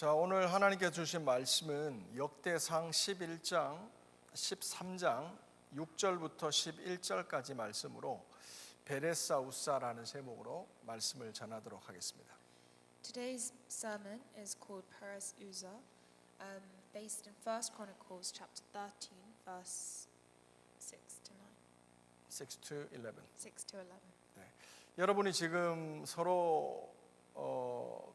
자, 오늘 하나님께서 주신 말씀은 역대상 11장, 13장 6절부터 11절까지 말씀으로 베레사 우사라는 제목으로 말씀을 전하도록 하겠습니다. Today's sermon is called Perez Uzzah, based in 1 Chronicles chapter 13, verse 6 to 9. 6 to 11. 6 to 11. 네. 여러분이 지금 서로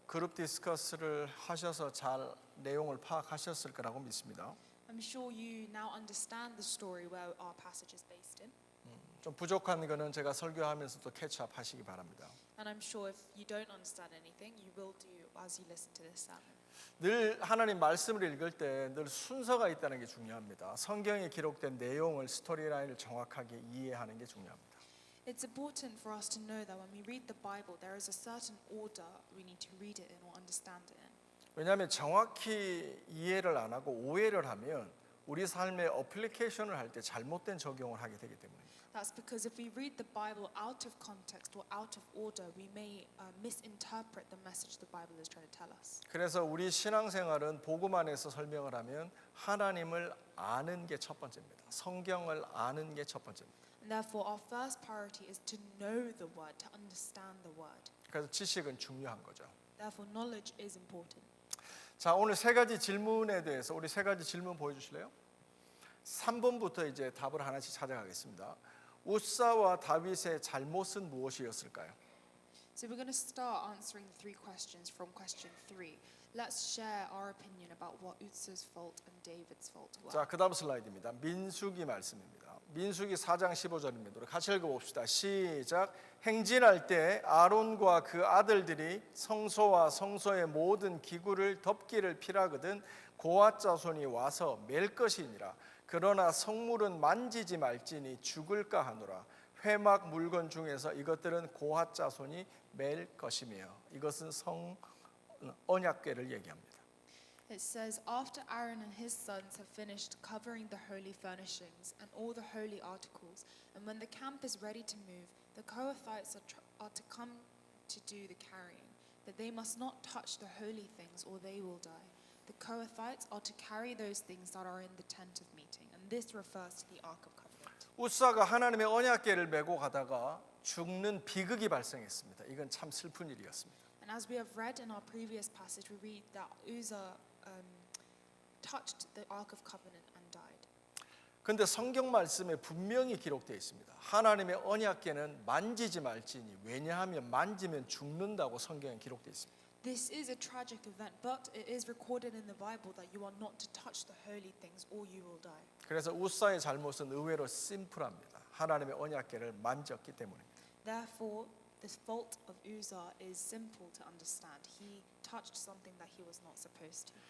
그룹 디스커스를 하셔서 잘 내용을 파악하셨을 거라고 믿습니다. I'm sure you now understand the story where our passage is based in. 좀 부족한 거는 제가 설교하면서 또 캐치업 하시기 바랍니다. And I'm sure if you don't understand anything, you will do as you listen to this sermon. 늘 하나님 말씀을 읽을 때 늘 순서가 있다는 게 중요합니다. 성경에 기록된 내용을 스토리라인을 정확하게 이해하는 게 중요합니다. It's important for us to know that when we read the Bible, there is a certain order we need to read it in or understand it in. 왜냐하면 정확히 이해를 안 하고 오해를 하면 우리 삶의 어플리케이션을 할 때 잘못된 적용을 하게 되기 때문입니다. That's because if we read the Bible out of context or out of order, we may misinterpret the message the Bible is trying to tell us. 그래서 우리 신앙생활은 복음 안에서 설명을 하면 하나님을 아는 게 첫 번째입니다. 성경을 아는 게 첫 번째입니다. And therefore, our first priority is to know the Word, to understand the Word. 그래서 지식은 중요한 거죠. Therefore, knowledge is important. 자, 오늘 세 가지 질문에 대해서 우리 세 가지 질문 보여주실래요? 3번부터 이제 답을 하나씩 찾아가겠습니다. 우사와 다윗의 잘못은 무엇이었을까요? So we're going to start answering the three questions from question 3. Let's share our opinion about what Uzzah's fault and David's fault were. 자, 그 다음 슬라이드입니다. 민수기 말씀입니다. 민수기 4장 15절입니다. 우리 같이 읽어봅시다. 시작. 행진할 때 아론과 그 아들들이 성소와 성소의 모든 기구를 덮기를 필하거든 고앗 자손이 와서 맬 것이니라. 그러나 성물은 만지지 말지니 죽을까 하노라. 회막 물건 중에서 이것들은 고앗 자손이 맬 것이며. 이것은 언약궤를 얘기합니다. It says, after Aaron and his sons have finished covering the holy furnishings and all the holy articles, and when the camp is ready to move, the Kohathites are to come to do the carrying, but they must not touch the holy things or they will die. The Kohathites are to carry those things that are in the tent of meeting, and this refers to the Ark of Covenant. 우사가 하나님의 언약궤를 메고 가다가 죽는 비극이 발생했습니다. 이건 참 슬픈 일이었습니다. And as we have read in our previous passage, we read that Uzzah touched the Ark of Covenant and died. 근데 성경 말씀에 분명히 기록되어 있습니다. 하나님의 언약궤는 만지지 말지니 왜냐하면 만지면 죽는다고 성경에 기록되어 있습니다. This is a tragic event, but it is recorded in the Bible that you are not to touch the holy things or you will die. 그래서 우사의 잘못은 의외로 심플합니다. 하나님의 언약궤를 만졌기 때문입니다. Therefore, the fault of Uzzah is simple to understand. He touched something that he was not supposed to.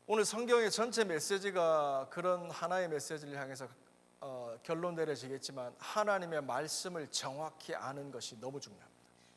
오늘 성경의 전체 메시지가 그런 하나의 메시지를 향해서 결론 내려지겠지만 하나님의 말씀을 정확히 아는 것이 너무 중요합니다.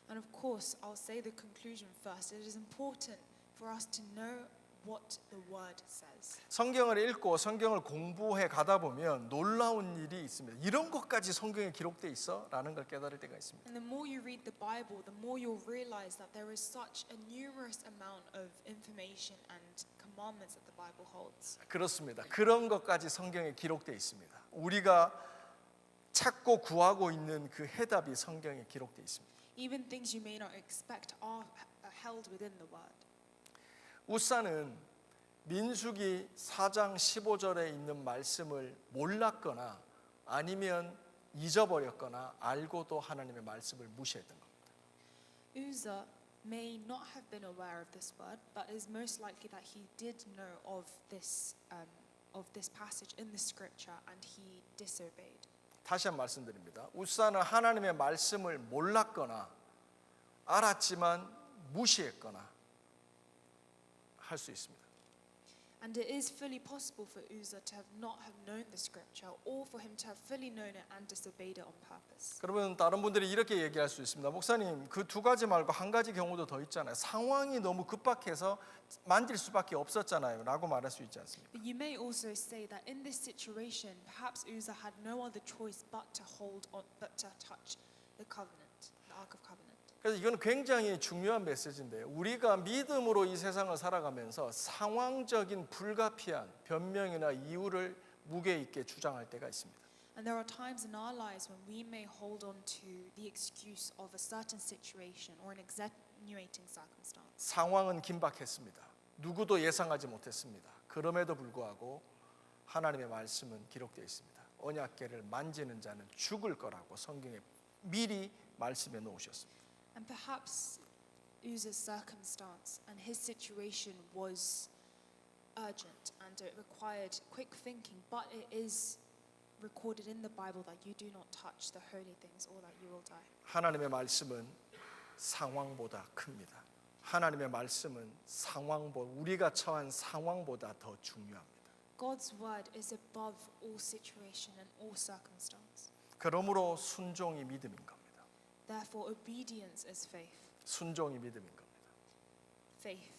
And of course, I'll say the conclusion first. It is important for us to know what the word says. 성경을 읽고 성경을 공부해 가다 보면 놀라운 일이 있습니다. 이런 것까지 성경에 기록돼 있어라는 걸 깨달을 때가 있습니다. And the more you read the Bible, the more you'll realize that there is such a numerous amount of information and commandments that the Bible holds. 그렇습니다. 그런 것까지 성경에 기록돼 있습니다. 우리가 찾고 구하고 있는 그 해답이 성경에 기록돼 있습니다. Even things you may not expect are held within the word. 우사는 민수기 4장 15절에 있는 말씀을 몰랐거나 아니면 잊어버렸거나 알고도 하나님의 말씀을 무시했던 겁니다. Uzzah may not have been aware of this word, but it is most likely that he did know of this passage in the scripture and he disobeyed. 다시 한 말씀드립니다. 우사는 하나님의 말씀을 몰랐거나 알았지만 무시했거나 할 수 있습니다. And it is fully possible for Uzzah to not have known the scripture or for him to have fully known it and disobeyed it on purpose. 그러면 다른 분들이 이렇게 얘기할 수 있습니다. 목사님, 그 두 가지 말고 한 가지 경우도 더 있잖아요. 상황이 너무 급박해서 만질 수밖에 없었잖아요. 라고 말할 수 있지 않습니까? But you may also say that in this situation, perhaps Uzzah had no other choice but to touch the covenant, the Ark of Covenant. 그래서 이건 굉장히 중요한 메시지인데요. 우리가 믿음으로 이 세상을 살아가면서 상황적인 불가피한 변명이나 이유를 무게 있게 주장할 때가 있습니다. And there are times in our lives when we may hold on to the excuse of a certain situation or an extenuating circumstance. 상황은 긴박했습니다. 누구도 예상하지 못했습니다. 그럼에도 불구하고 하나님의 말씀은 기록되어 있습니다. 언약궤를 만지는 자는 죽을 거라고 성경에 미리 말씀해 놓으셨습니다. And perhaps Uzzah's circumstance and his situation was urgent and it required quick thinking, but it is recorded in the Bible that you do not touch the holy things or that you will die. 하나님의 말씀은 상황보다 큽니다. 하나님의 말씀은 우리가 처한 상황보다 더 중요합니다. God's word is above all situation and all circumstance. 그러므로 순종이 믿음인 겁니다. Therefore, obedience is faith. 순종이 믿음인 겁니다. Faith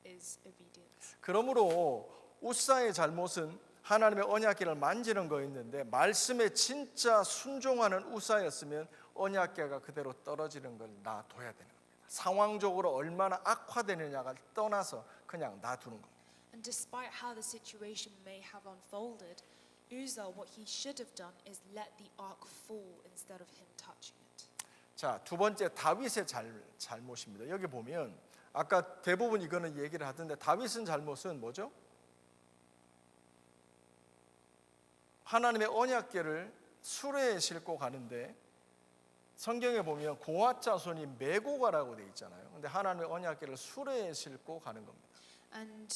is obedience. 그러므로 우사의 잘못은 하나님의 언약궤를 만지는 거였는데 말씀에 진짜 순종하는 우사였으면 언약궤가 그대로 떨어지는 걸 놔둬야 되는 겁니다. 상황적으로 얼마나 악화되느냐가 떠나서 그냥 놔두는 겁니다. And despite how the situation may have unfolded, Uzzah, what he should have done is let the ark fall instead of him touching it. 자, 두 번째 다윗의 잘못입니다. 여기 보면 아까 대부분 이거는 얘기를 하던데 다윗은 잘못은 뭐죠? 하나님의 언약궤를 수레에 싣고 가는데 성경에 보면 고앗 자손이 메고 가라고 돼 있잖아요. 근데 하나님의 언약궤를 수레에 싣고 가는 겁니다. And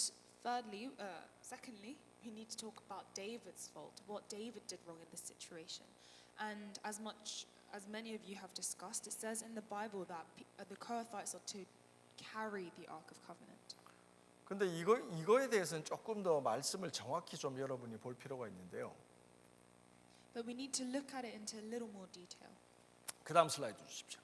secondly, we need to talk about David's fault, what David did wrong in this situation. And as many of you have discussed, it says in the Bible that the Kohathites are to carry the Ark of Covenant. 근데 이거에 대해서는 조금 더 말씀을 정확히 좀 여러분이 볼 필요가 있는데요. But we need to look at it into a little more detail. 그 다음 슬라이드 주십시오.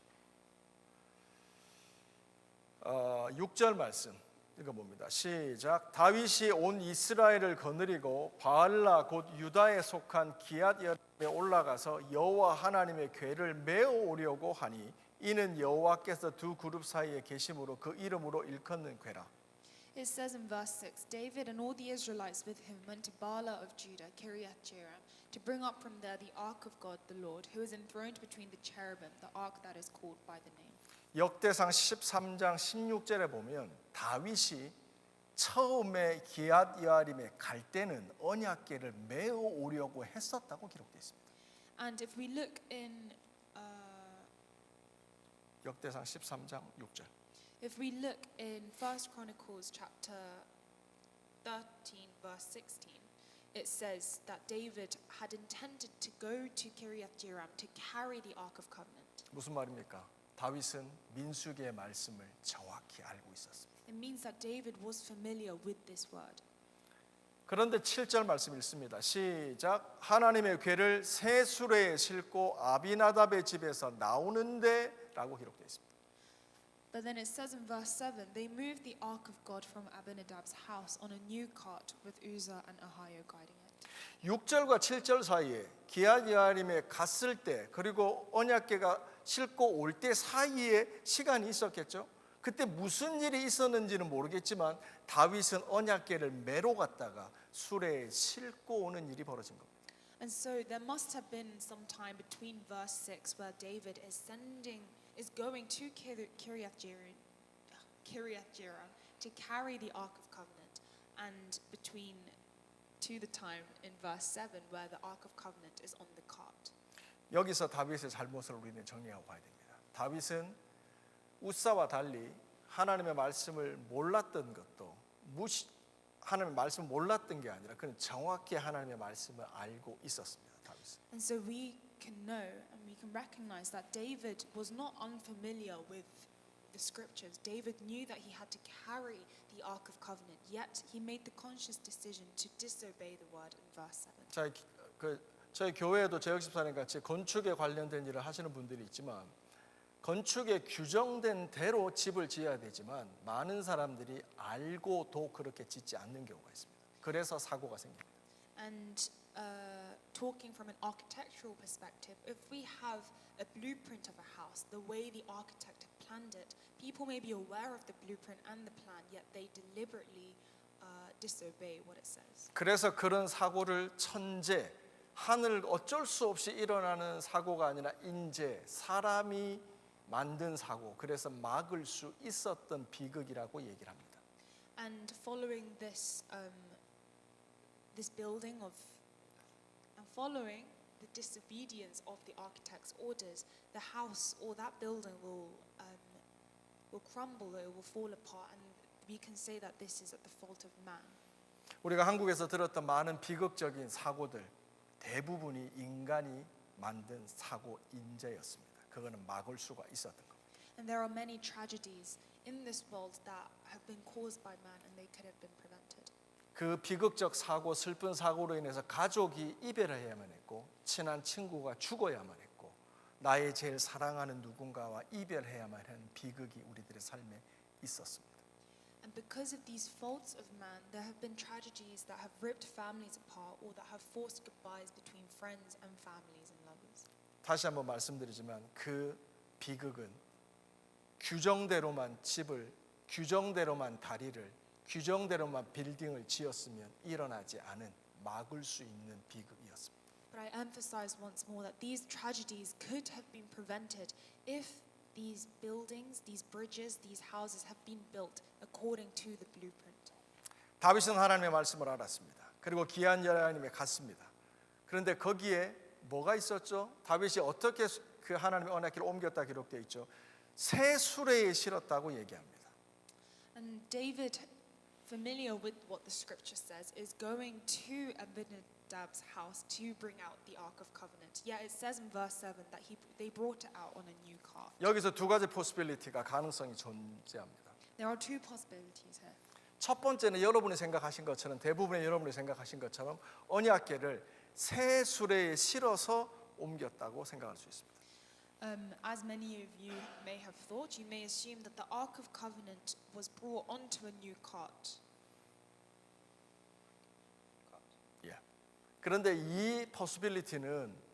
6절 말씀 읽어봅니다. 시작. 다윗이 온 이스라엘을 거느리고 바알라 곧 유다에 속한 기앗여림에 올라가서 여호와 하나님의 궤를 메어 오려고 하니 이는 여호와께서 두 그룹 사이에 계심으로 그 이름으로 일컫는 궤라. It says in verse 6, David and all the Israelites with him went to Baalah of Judah, Kiriath Jearim, to bring up from there the ark of God the Lord, who is enthroned between the cherubim, the ark that is called by the name. 역대상 13장 16절에 보면 다윗이 처음에 기앗여아림에 갈 때는 언약궤를 메어 오려고 했었다고 기록되어 있습니다. And if we look in 역대상 13장 6절. If we look in 1 Chronicles chapter 13 verse 16, it says that David had intended to go to Kiriath Jearim to carry the Ark of Covenant. 무슨 말입니까? 다윗은 민수기의 말씀을 정확히 알고 있었습니다. It means that David was familiar with this word. 그런데 7절 말씀 읽습니다. 시작. 하나님의 궤를 새 수레에 싣고 아비나답의 집에서 나오는데 라고 기록되어 있습니다. But then it says in verse 7, they moved the ark of God from Abinadab's house on a new cart with Uzzah and Ahio guiding it. 6절과 7절 사이에 기앗여아림에 갔을 때 그리고 언약궤가 싣고 올 때 사이에 시간이 있었겠죠. 그때 무슨 일이 있었는지는 모르겠지만 다윗은 언약궤를 메러 갔다가 수레에 싣고 오는 일이 벌어진 겁니다. And so there must have been some time between verse 6 where David is going to Kiriath Jearim to carry the Ark of Covenant, and to the time in verse 7 where the Ark of Covenant is on the cart. 여기서 다윗의 잘못을 우리는 정리하고 봐야 됩니다. 다윗은 우사와 달리 하나님의 말씀을 몰랐던 것도 하나님의 말씀을 몰랐던 게 아니라 그는 정확히 하나님의 말씀을 알고 있었습니다. 다윗은. And so we can know and we can recognize that David was not unfamiliar with the scriptures. David knew that he had to carry the Ark of Covenant, yet he made the conscious decision to disobey the word in verse 7. 저희 교회에도 재혁 집사님 같이 건축에 관련된 일을 하시는 분들이 있지만 건축에 규정된 대로 집을 지어야 되지만 많은 사람들이 알고도 그렇게 짓지 않는 경우가 있습니다. 그래서 사고가 생깁니다. And talking from an architectural perspective, if we have a blueprint of a house, the way the architect had planned it. People may be aware of the blueprint and the plan, yet they deliberately disobey what it says. 그래서 그런 사고를 천재, 하늘 어쩔 수 없이 일어나는 사고가 아니라 인재, 사람이 만든 사고, 그래서 막을 수 있었던 비극이라고 얘기를 합니다. And following this building of, and following the disobedience of the architect's orders, the house or that building will crumble, it will fall apart, and we can say that this is at the fault of man. 우리가 한국에서 들었던 많은 비극적인 사고들 대부분이 인간이 만든 사고 인재였습니다. 그거는 막을 수가 있었던 겁니다. And there are many tragedies in this world that have been caused by man, and they could have been prevented. 그 비극적 사고, 슬픈 사고로 인해서 가족이 이별해야만 했고, 친한 친구가 죽어야만 했고, 나의 제일 사랑하는 누군가와 이별해야만 하는 비극이 우리들의 삶에 있었습니다. And because of these faults of man, there have been tragedies that have ripped families apart or that have forced goodbyes between friends and families and lovers. 다시 한번 말씀드리지만 그 비극은 규정대로만 집을, 규정대로만 다리를, 규정대로만 빌딩을 지었으면 일어나지 않은 막을 수 있는 비극이었습니다. But I emphasize once more that these tragedies could have been prevented if these buildings, these bridges, these houses have been built according to the blueprint. 다윗은 하나님의 말씀을 알았습니다. 그리고 기한 여호와님에 갔습니다. 그런데 거기에 뭐가 있었죠? 다윗이 어떻게 그 하나님의 언약궤를 옮겼다 기록되어 있죠. 새 수레에 실었다고 얘기합니다. And David, familiar with what the scripture says, is going to Abinadab's house to bring out the Ark of Covenant. Yet it says in verse 7 that they brought it out on a new cart. 여기서 두 가지 포시빌리티가 가능성이 존재합니다. There are two possibilities here. 첫 번째는 여러분이 생각하신 것처럼, 대부분의 여러분이 생각하신 것처럼 언약궤를 새 수레에 실어서 옮겼다고 생각할 수 있습니다. As many of you may have thought, you may assume that the Ark of Covenant was brought onto a new cart. 예. 그런데 이 포시빌리티는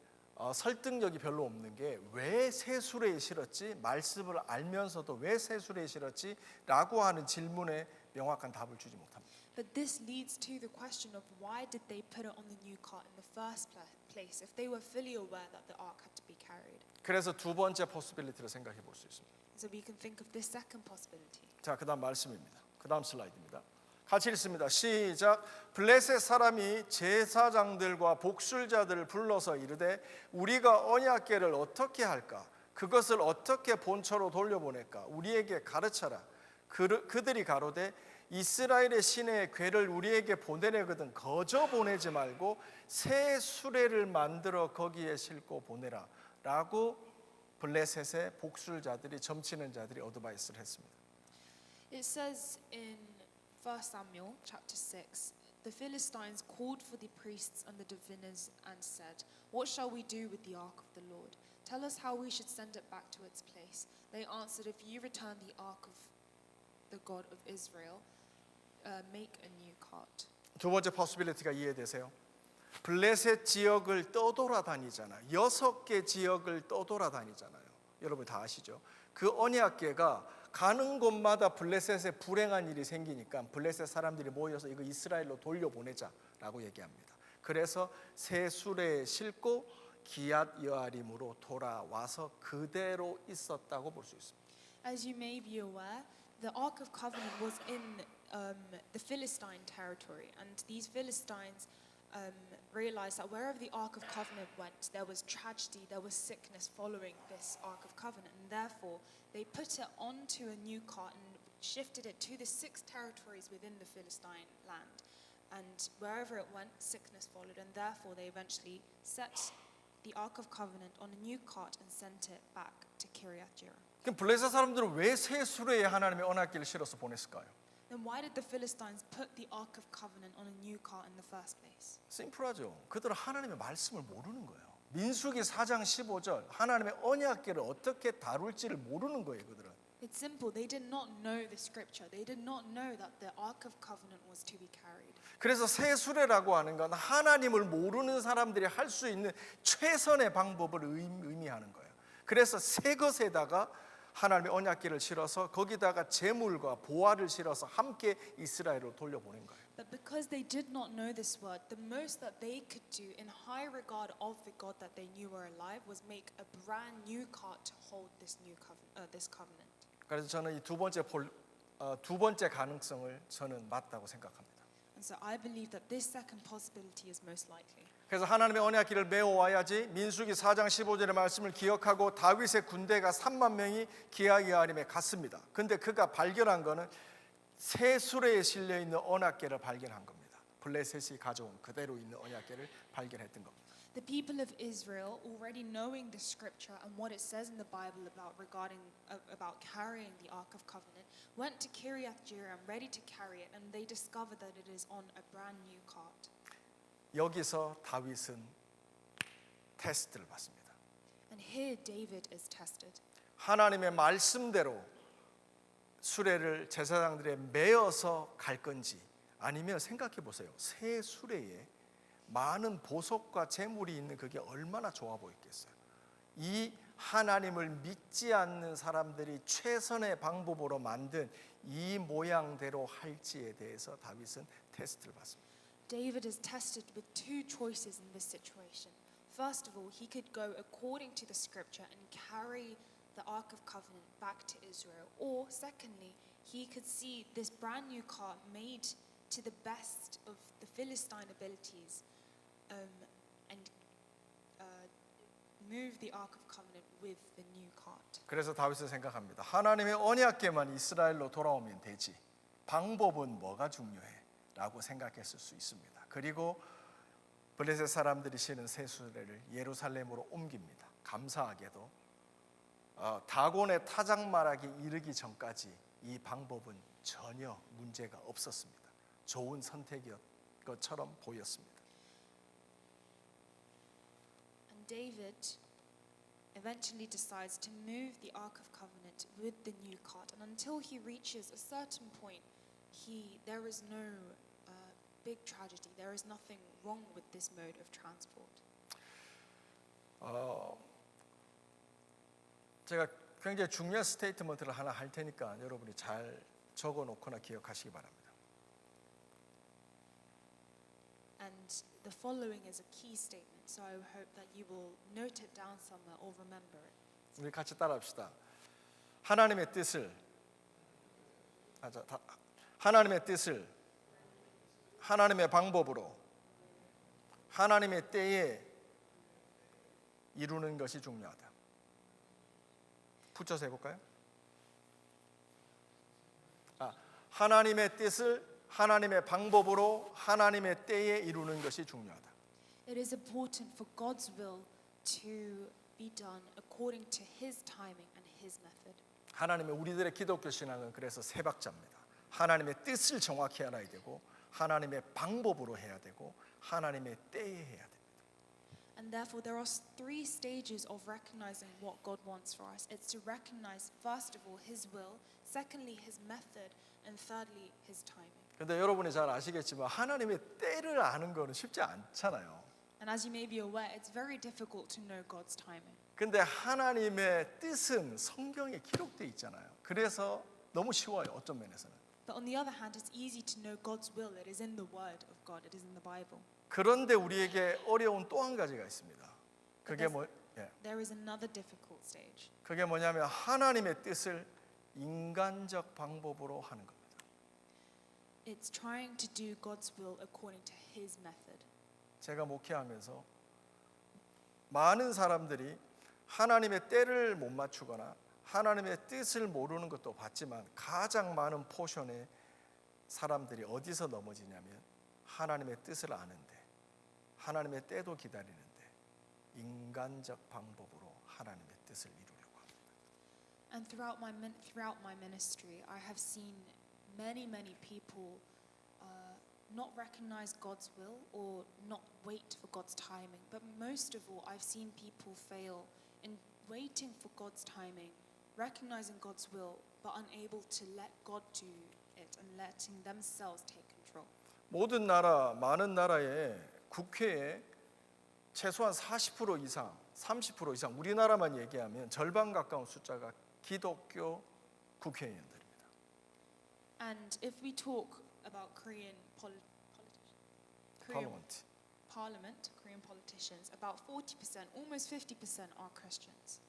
설득력이 별로 없는 게 왜 새 수레에 실었지? 말씀을 알면서도 왜 새 수레에 실었지? 라고 하는 질문에 명확한 답을 주지 못합니다. But this leads to the question of why did they put it on the new cart in the first place if they were fully aware that the ark had to be carried. 그래서 두 번째 포시빌리티를 생각해 볼 수 있습니다. So we can think of this second possibility. 자, 그다음 말씀입니다. 그다음 슬라이드입니다. 같이 읽습니다. 시작. 블레셋 사람이 제사장들과 복술자들을 불러서 이르되 우리가 언약궤를 어떻게 할까? 그것을 어떻게 본처로 돌려보낼까? 우리에게 가르쳐라. 그들이 가로되 이스라엘의 신의 궤를 우리에게 보내려거든 거저 보내지 말고 새 수레를 만들어 거기에 싣고 보내라 라고 블레셋의 복술자들이, 점치는 자들이 어드바이스를 했습니다. It says in 1 Samuel chapter 6, the Philistines called for the priests and the diviners and said, "What shall we do with the ark of the Lord? Tell us how we should send it back to its place." They answered, "If you return the ark of the God of Israel, make a new cart." 두 번째 포시빌리티가 이해되세요? 블레셋 지역을 떠돌아다니잖아요. 6개 지역을 떠돌아다니잖아요. 여러분 다 아시죠? 그 언약궤가 가는 곳마다 블레셋에 불행한 일이 생기니까 블레셋 사람들이 모여서 이거 이스라엘로 돌려보내자라고 얘기합니다. 그래서 새 수레에 싣고 기얏 여아림으로 돌아와서 그대로 있었다고 볼 수 있습니다. As you may be aware, the Ark of Covenant was in the Philistine territory, and these Philistines realized that wherever the Ark of Covenant went, there was tragedy, there was sickness following this Ark of Covenant, and therefore they put it onto a new cart and shifted it to the 6 territories within the Philistine land. And wherever it went, sickness followed, and therefore they eventually set the Ark of Covenant on a new cart and sent it back to Kiriath Jearim. 그럼 블레셋 사람들은 왜 새 수레에 하나님의 언약궤를 실어서 보냈을까요? Then why did the Philistines put the Ark of Covenant on a new cart in the first place? 심플하죠. 그들은 하나님의 말씀을 모르는 거예요. 민수기 4장 15절 하나님의 언약궤를 어떻게 다룰지를 모르는 거예요. 그들은. It's simple. They did not know the scripture. They did not know that the Ark of Covenant was to be carried. 그래서 새 수레라고 하는 건 하나님을 모르는 사람들이 할 수 있는 최선의 방법을 의미하는 거예요. 그래서 새 것에다가 하나님의 언약궤를 실어서 거기다가 제물과 보화를 실어서 함께 이스라엘로 돌려보낸 거예요. But because they did not know this word, the most that they could do in high regard of the God that they knew were alive was make a brand new cart to hold this covenant. 그래서 저는 이 두 번째 가능성을 저는 맞다고 생각합니다. And so I believe that this second possibility is most likely. 그래서 하나님의 언약궤를 메워와야지 민수기 4장 15절의 말씀을 기억하고 다윗의 군대가 3만 명이 기하야림에 갔습니다. 근데 그가 발견한 거는 새 수레에 실려 있는 언약궤를 발견한 겁니다. 블레셋이 가져온 그대로 있는 언약궤를 발견했던 겁니다. The people of Israel, already knowing the scripture and what it says in the Bible about carrying the Ark of Covenant, went to Kiriath Jearim ready to carry it, and they discovered that it is on a brand new cart. 여기서 다윗은 테스트를 받습니다. And here David is tested. 하나님의 말씀대로 수레를 제사장들에 메어서 갈 건지 아니면 생각해 보세요. 새 수레에 많은 보석과 재물이 있는 그게 얼마나 좋아 보였겠어요. 이 하나님을 믿지 않는 사람들이 최선의 방법으로 만든 이 모양대로 할지에 대해서 다윗은 테스트를 받습니다. David is tested with two choices in this situation. First of all, he could go according to the scripture and carry the Ark of Covenant back to Israel. Or secondly, he could see this brand new cart made to the best of the Philistine abilities and move the Ark of Covenant with the new cart. 그래서 다윗은 생각합니다. 하나님의 언약궤만 이스라엘로 돌아오면 되지. 방법은 뭐가 중요해? 라고 생각했을 수 있습니다. 그리고 블레셋 사람들이 실은 새 수레를 예루살렘으로 옮깁니다. 감사하게도 다곤의 타작말하기 이르기 전까지 이 방법은 전혀 문제가 없었습니다. 좋은 선택이었 것처럼 보였습니다. And David eventually decides to move the Ark of Covenant with the new cart, and until he reaches a certain point, there is no big tragedy. There is nothing wrong with this mode of transport. 제가 굉장히 중요한 스테이트먼트를 하나 할 테니까 여러분이 잘 적어놓거나 기억하시기 바랍니다. And the following is a key statement, so I hope that you will note it down somewhere or remember it. 우리 같이 따라합시다. 하나님의 뜻을 하나님의 방법으로 하나님의 때에 이루는 것이 중요하다. 붙여서 해볼까요? 하나님의 뜻을 하나님의 방법으로 하나님의 때에 이루는 것이 중요하다. It is important for God's will to be done according to His timing and His method. 하나님의 우리들의 기독교 신앙은 그래서 세 박자입니다. 하나님의 뜻을 정확히 알아야 되고 하나님의 방법으로 해야 되고 하나님의 때에 해야 됩니다. And therefore there are three stages of recognizing what God wants for us. It's to recognize first of all His will, secondly His method, and thirdly His timing. 근데 여러분이 잘 아시겠지만 하나님의 때를 아는 거는 쉽지 않잖아요. And as you may be aware, it's very difficult to know God's timing. 근데 하나님의 뜻은 성경에 기록되어 있잖아요. 그래서 너무 쉬워요. 어떤 면에서는. But on the other hand, it's easy to know God's will. It is in the Word of God. It is in the Bible. 그런데 우리에게 어려운 또 한 가지가 있습니다. 그게 There is another difficult stage. 그게 뭐냐면 하나님의 뜻을 인간적 방법으로 하는 겁니다. It's trying to do God's will according to His method. 제가 목회하면서 많은 사람들이 하나님의 때를 못 맞추거나 하나님의 뜻을 모르는 것도 봤지만 가장 많은 포션의 사람들이 어디서 넘어지냐면 하나님의 뜻을 아는데 하나님의 때도 기다리는데 인간적 방법으로 하나님의 뜻을 이루려고 합니다. And throughout my ministry, I have seen many people not recognize God's will or not wait for God's timing. But most of all, I've seen people fail in waiting for God's timing, recognizing God's will, but unable to let God do it and letting themselves take control. 모든 나라, 많은 나라의 국회에 최소한 40% 이상, 30% 이상, 우리나라만 얘기하면 절반 가까운 숫자가 기독교 국회의원들입니다. And if we talk about Korean 파르먼트. parliament, Korean politicians, about 40%, almost 50% are Christians.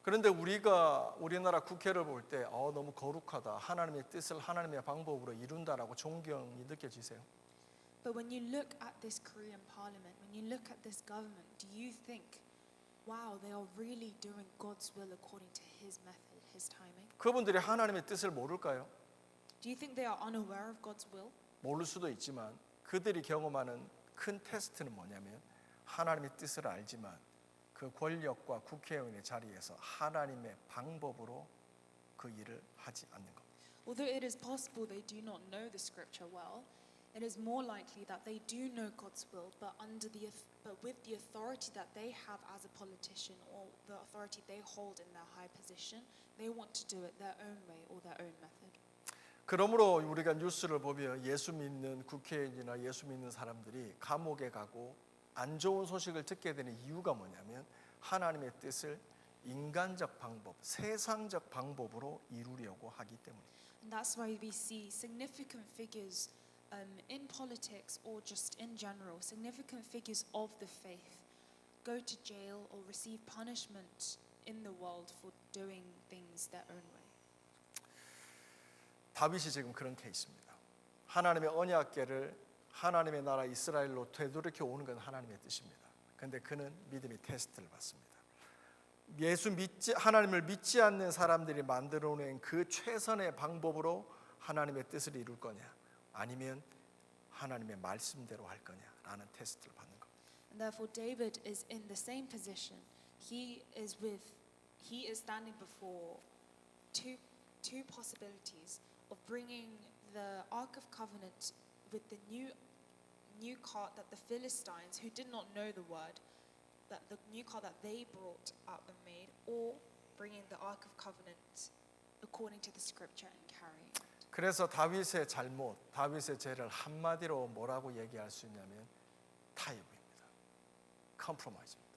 그런데 우리나라 국회를 볼 때 너무 거룩하다. 하나님의 뜻을 하나님의 방법으로 이룬다라고 존경이 느껴지세요? But when you look at this Korean parliament, when you look at this government, do you think, wow, they are really doing God's will according to His method, His timing? 그분들이 하나님의 뜻을 모를까요? Do you think they are unaware of God's will? 모를 수도 있지만 그들이 경험하는 큰 테스트는 뭐냐면 하나님의 뜻을 알지만 그 권력과 국회의원의 자리에서 하나님의 방법으로 그 일을 하지 않는 것. Although it is possible they do not know the scripture well, it is more likely that they do know God's will, but with the authority that they have as a politician or the authority they hold in their high position, they want to do it their own way or their own method. 그러므로 우리가 뉴스를 보면 예수 믿는 국회의원이나 예수 믿는 사람들이 감옥에 가고 안 좋은 소식을 듣게 되는 이유가 뭐냐면 하나님의 뜻을 인간적 방법, 세상적 방법으로 이루려고 하기 때문에. And that's why we see significant figures in politics or just in general, significant figures of the faith go to jail or receive punishment in the world for doing things their own way. 다윗이 지금 그런 케이스입니다. 하나님의 언약궤를 하나님의 나라 이스라엘로 되돌이켜 오는 건 하나님의 뜻입니다. 그런데 그는 믿음의 테스트를 받습니다. 하나님을 믿지 않는 사람들이 만들어낸 그 최선의 방법으로 하나님의 뜻을 이룰 거냐, 아니면 하나님의 말씀대로 할 거냐라는 테스트를 받는 겁니다. And therefore, David is in the same position. He is standing before two possibilities of bringing the Ark of Covenant with the new cart that the Philistines, who did not know the word, that the new cart that they brought up and made, or bringing the Ark of Covenant according to the scripture and carrying it. 그래서 다윗의 잘못, 다윗의 죄를 한마디로 뭐라고 얘기할 수 있냐면 타협입니다. 컴프로마이즈입니다.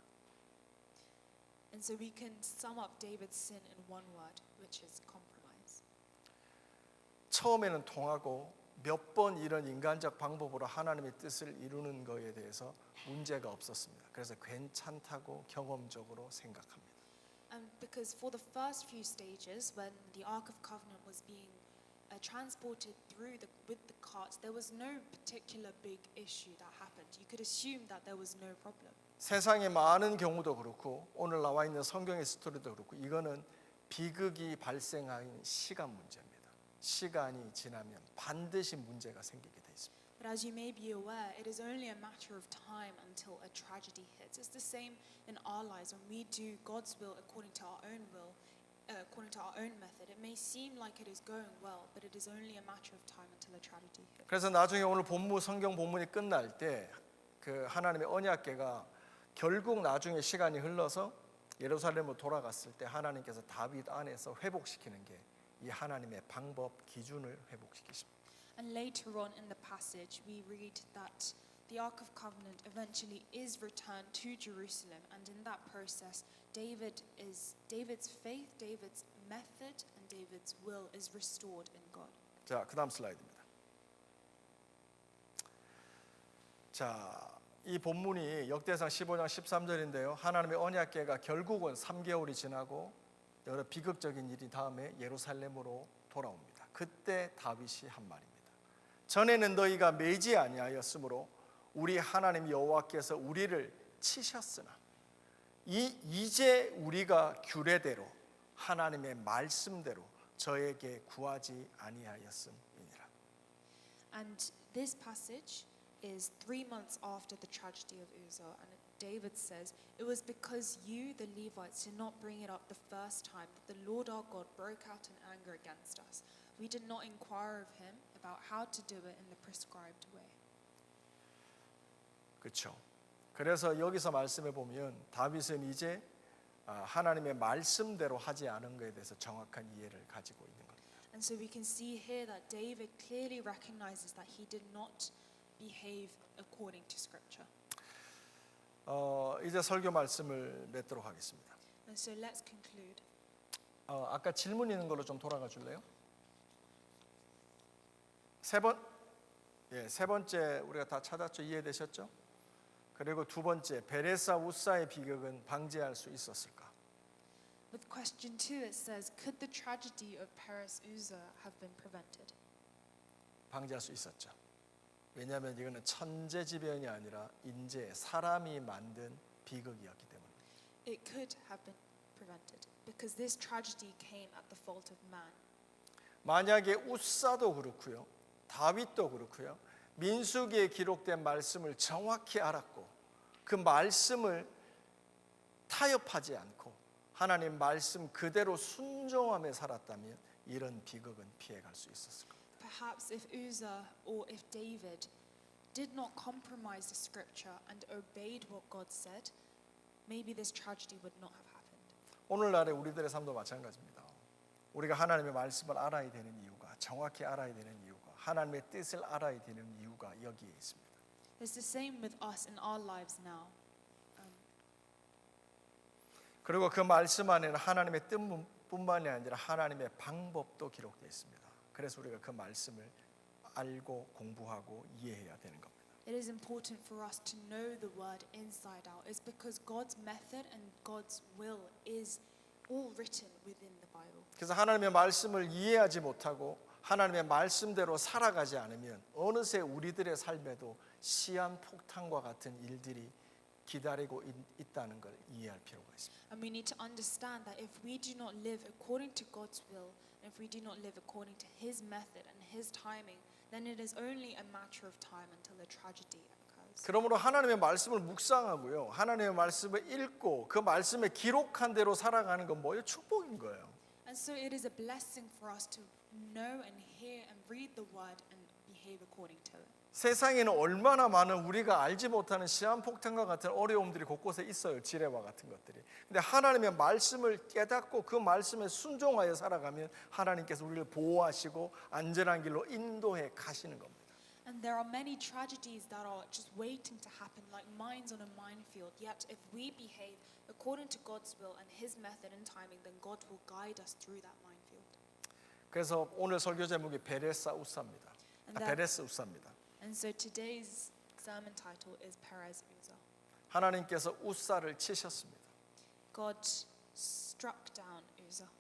And so we can sum up David's sin in one word, which is compromise. 처음에는 통하고 몇 번 이런 인간적 방법으로 하나님의 뜻을 이루는 것에 대해서 문제가 없었습니다. 그래서 괜찮다고 경험적으로 생각합니다. And because for the first few stages, when the Ark of Covenant was being transported through with the cart, there was no particular big issue that happened. You could assume that there was no problem. 세상의 많은 경우도 그렇고 오늘 나와 있는 성경의 스토리도 그렇고 이거는 비극이 발생하는 시간 문제입니다. 시간이 지나면 반드시 문제가 생기게 돼 있습니다. But as you may be aware, it is only a matter of time until a tragedy hits. It's the same in our lives when we do God's will according to our own will, according to our own method. It may seem like it is going well, but it is only a matter of time until a tragedy hits. 그래서 나중에 오늘 성경 본문이 끝날 때 그 하나님의 언약궤가 결국 나중에 시간이 흘러서 예루살렘으로 돌아갔을 때 하나님께서 다윗 안에서 회복시키는 게 이 하나님의 방법 기준을 회복시키십니다. And later on in the passage, we read that the Ark of Covenant eventually is returned to Jerusalem, and in that process, David's faith, David's method, and David's will is restored in God. 자, 그다음 슬라이드입니다. 자, 이 본문이 역대상 15장 13절인데요. 하나님의 언약궤가 결국은 3개월이 지나고 여러 비극적인 일이 다음에 예루살렘으로 돌아옵니다. 그때 다윗이 한 말입니다. 전에는 너희가 매지 아니하였으므로 우리 하나님 여호와께서 우리를 치셨으나 이제 우리가 규례대로 하나님의 말씀대로 저에게 구하지 아니하였음이니라. And this passage is 3 months after the tragedy of Uzzah, and David says, "It was because you, the Levites, did not bring it up the first time that the Lord our God broke out in anger against us. We did not inquire of him about how to do it in the prescribed way." 그렇죠. 그래서 여기서 말씀해 보면 다윗은 이제 하나님의 말씀대로 하지 않은 것에 대해서 정확한 이해를 가지고 있는 겁니다. And so we can see here that David clearly recognizes that he did not behave according to Scripture. 이제 설교 말씀을 맺도록 하겠습니다. And so let's conclude. 아까 질문 있는 걸로 좀 돌아가 줄래요? 세 번째 우리가 다 찾았죠? 이해되셨죠? 그리고 두 번째, 베레사 우사의 비극은 방지할 수 있었을까? With question 2, it says, could the tragedy of Perez Uzzah have been prevented? 방지할 수 있었죠. 왜냐하면 이거는 천재지변이 아니라 인재, 사람이 만든 비극이었기 때문에. It could have been prevented because this tragedy came at the fault of man. 만약에 우사도 그렇고요, 다윗도 그렇고요, 민수기에 기록된 말씀을 정확히 알았고 그 말씀을 타협하지 않고 하나님 말씀 그대로 순종하며 살았다면 이런 비극은 피해갈 수 있었을 겁니다. Perhaps if Uzzah or if David did not compromise the scripture and obeyed what God said, maybe this tragedy would not have happened. 오늘날의 우리들의 삶도 마찬가지입니다. 우리가 하나님의 말씀을 알아야 되는 이유가, 정확히 알아야 되는 이유가, 하나님의 뜻을 알아야 되는 이유가 여기에 있습니다. It's the same with us in our lives now. 그리고 그 말씀 안에는 하나님의 뜻뿐만이 아니라 하나님의 방법도 기록되어 있습니다. 그래서 우리가 그 말씀을 알고 공부하고 이해해야 되는 겁니다. It is important for us to know the word inside out. It's because God's method and God's will is all written within the Bible. 그래서 하나님의 말씀을 이해하지 못하고 하나님의 말씀대로 살아가지 않으면 어느새 우리들의 삶에도 시한폭탄과 같은 일들이 기다리고 있다는 걸 이해할 필요가 있습니다. And we need to understand that if we do not live according to God's will, and if we do not live according to His method and His timing, then it is only a matter of time until a tragedy occurs. 그러므로 하나님의 말씀을 묵상하고요, 하나님의 말씀을 읽고 그 말씀에 기록한 대로 살아가는 건 뭐예요? 축복인 거예요. And so it is a blessing for us to know and hear and read the word and behave according to it. 세상에는 얼마나 많은 우리가 알지 못하는 시한폭탄과 같은 어려움들이 곳곳에 있어요. 지뢰와 같은 것들이. 근데 하나님의 말씀을 깨닫고 그 말씀에 순종하여 살아가면 하나님께서 우리를 보호하시고 안전한 길로 인도해 가시는 겁니다. And there are many tragedies that are just waiting to happen, like mines on a minefield. Yet if we behave according to God's will and His method and timing, then God will guide us through that minefield. 그래서 오늘 설교 제목이 베레스 우사입니다. 베레스 우사입니다. And so today's sermon title is Perez Uzzah. 하나님께서 우사를 치셨습니다. God struck down Uzzah.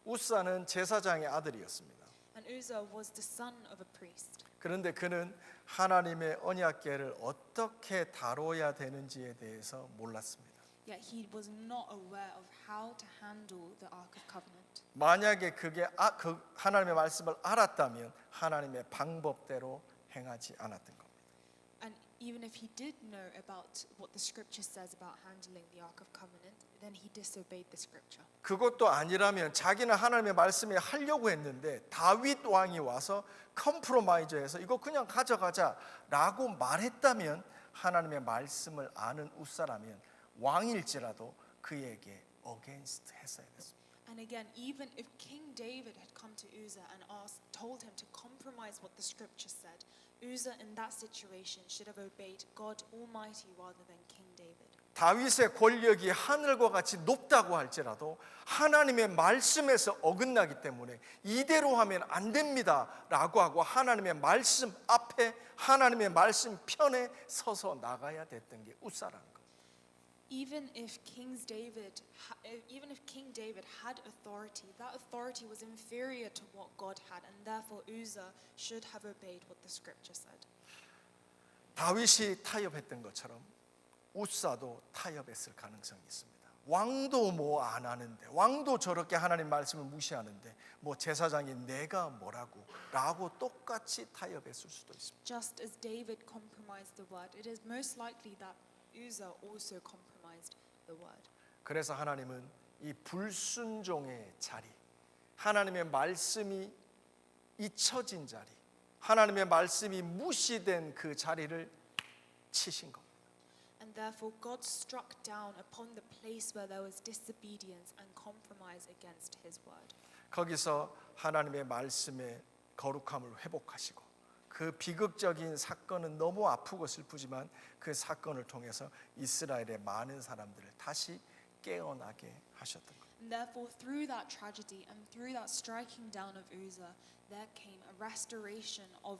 우사는 제사장의 아들이었습니다. And Uzzah was the son of a priest. 그런데 그는 하나님의 언약궤를 어떻게 다뤄야 되는지에 대해서 몰랐습니다. Yet he was not aware of how to handle the Ark of Covenant. 만약에 그 하나님의 말씀을 알았다면 하나님의 방법대로 행하지 않았던 겁니다. And even if he did know about what the scripture says about handling the Ark of Covenant, then he disobeyed the scripture. 그것도 아니라면 자기는 하나님의 말씀에 하려고 했는데 다윗 왕이 와서 컴프로마이즈해서 이거 그냥 가져가자라고 말했다면 하나님의 말씀을 아는 우사라면 왕일지라도 그에게 어게인스트 했어야 됐습니다. And again, even if King David had come to Uzzah and told him to compromise what the scripture said, Uzzah in that situation should have obeyed God Almighty rather than King David. 다윗의 권력이 하늘과 같이 높다고 할지라도 하나님의 말씀에서 어긋나기 때문에 이대로 하면 안 됩니다라고 하고 하나님의 말씀 앞에 하나님의 말씀 편에 서서 나가야 됐던 게 우사라는 거예요. Even if King David had authority, that authority was inferior to what God had, and therefore Uzzah should have obeyed what the scripture said. 다윗이 타협했던 것처럼 우사도 타협했을 가능성이 있습니다. 왕도 뭐 안 하는데, 왕도 저렇게 하나님 말씀을 무시하는데 뭐 제사장이 내가 뭐라고 똑같이 타협했을 수도 있습니다. Just as David compromised the word, it is most likely that Uzzah also compromised the word. 그래서 하나님은 이 불순종의 자리, 하나님의 말씀이 잊혀진 자리, 하나님의 말씀이 무시된 그 자리를 치신 겁니다. And therefore God struck down upon the place where there was disobedience and compromise against His word. 거기서 하나님의 말씀의 거룩함을 회복하시고 그 비극적인 사건은 너무 아프고 슬프지만 그 사건을 통해서 이스라엘의 많은 사람들을 다시 깨어나게 하셨던 겁니다. And therefore, through that tragedy and through that striking down of Uzzah, there came a restoration of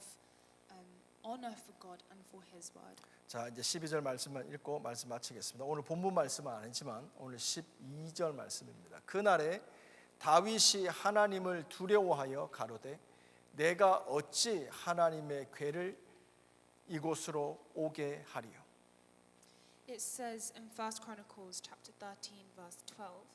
honor for God and for His word. 자, 이제 12절 말씀만 읽고 말씀 마치겠습니다. 오늘 본문 말씀은 아니지만 오늘 12절 말씀입니다. 그날에 다윗이 하나님을 두려워하여 가로되 내가 어찌 하나님의 궤를 이곳으로 오게 하리요. It says in 1 Chronicles chapter 13 verse 12,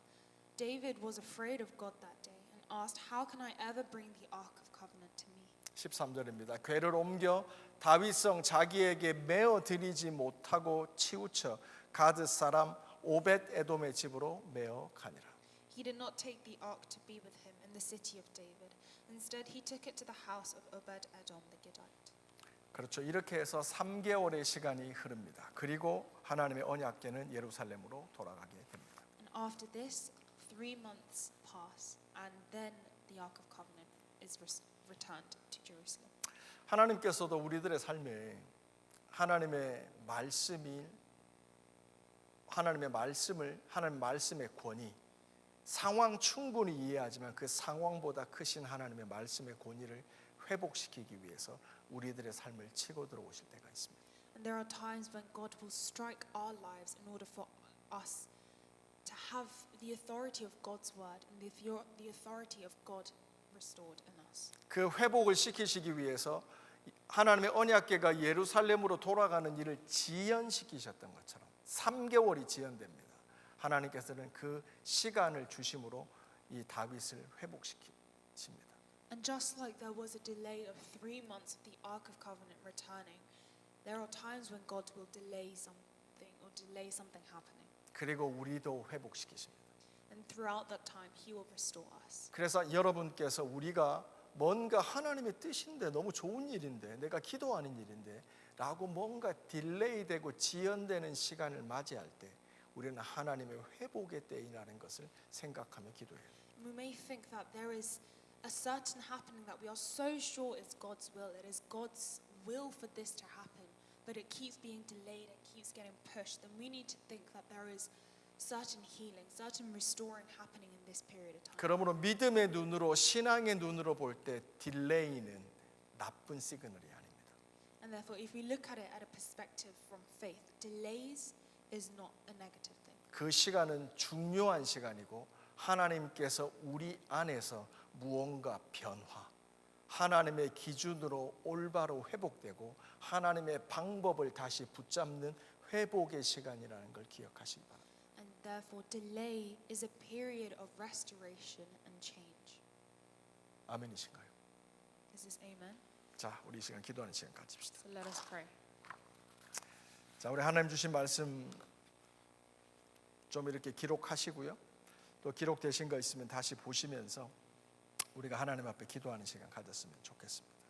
David was afraid of God that day and asked, "How can I ever bring the ark of covenant to me?" 13절입니다. 궤를 옮겨 다윗성 자기에게 메어 드리지 못하고 치우쳐 가드 사람 오벳 에돔의 집으로 메어 가니라. He did not take the ark to be with him in the city of David. Instead, he took it to the house of Obed-Edom the Gittite. 그렇죠. 이렇게 해서 3개월의 시간이 흐릅니다. 그리고 하나님의 언약궤는 예루살렘으로 돌아가게 됩니다. And after this, 3 months pass, and then the ark of covenant is returned to Jerusalem. 하나님께서도 우리들의 삶에 하나님의 말씀의 권위, 상황 충분히 이해하지만 그 상황보다 크신 하나님의 말씀의 권위를 회복시키기 위해서 우리들의 삶을 치고 들어오실 때가 있습니다. And there are times when God will strike our lives in order for us to have the authority of God's word and the authority of God restored in us. 그 회복을 시키시기 위해서 하나님의 언약궤가 예루살렘으로 돌아가는 일을 지연시키셨던 것처럼 3개월이 지연됩니다. 하나님께서는 그 시간을 주심으로 이 다윗을 회복시키십니다. And just like there was a delay of 3 months of the Ark of Covenant returning, there are times when God will delay something happening. 그리고 우리도 회복시키십니다. And throughout that time, He will restore us. 그래서 여러분께서 우리가 뭔가 하나님의 뜻인데 너무 좋은 일인데 내가 기도하는 일인데 라고 뭔가 딜레이되고 지연되는 시간을 맞이할 때 우리는 하나님의 회복의 때이라는 것을 생각하며 기도해야 돼요. We may think that there is a certain happening that we are so sure is God's will. It is God's will for this to happen, but it keeps being delayed, it keeps getting pushed. Then we need to think that there is certain healing, certain restoring happening in this period of time. 그러므로 믿음의 눈으로 신앙의 눈으로 볼 때 딜레이는 나쁜 시그널이 아닙니다. And therefore, if we look at it at a perspective from faith, delays is not a negative thing. 그 시간은 중요한 시간이고 하나님께서 우리 안에서 무언가 변화, 하나님의 기준으로 올바로 회복되고 하나님의 방법을 다시 붙잡는 회복의 시간이라는 걸 기억하시기 바랍니다. And therefore, delay is a period of restoration and change. 아멘이신가요? Is this amen? 자, 우리 이 시간 기도하는 시간 가집시다. So let us pray. 자, 우리 하나님 주신 말씀 좀 이렇게 기록하시고요. 또 기록되신 거 있으면 다시 보시면서 우리가 하나님 앞에 기도하는 시간 가졌으면 좋겠습니다.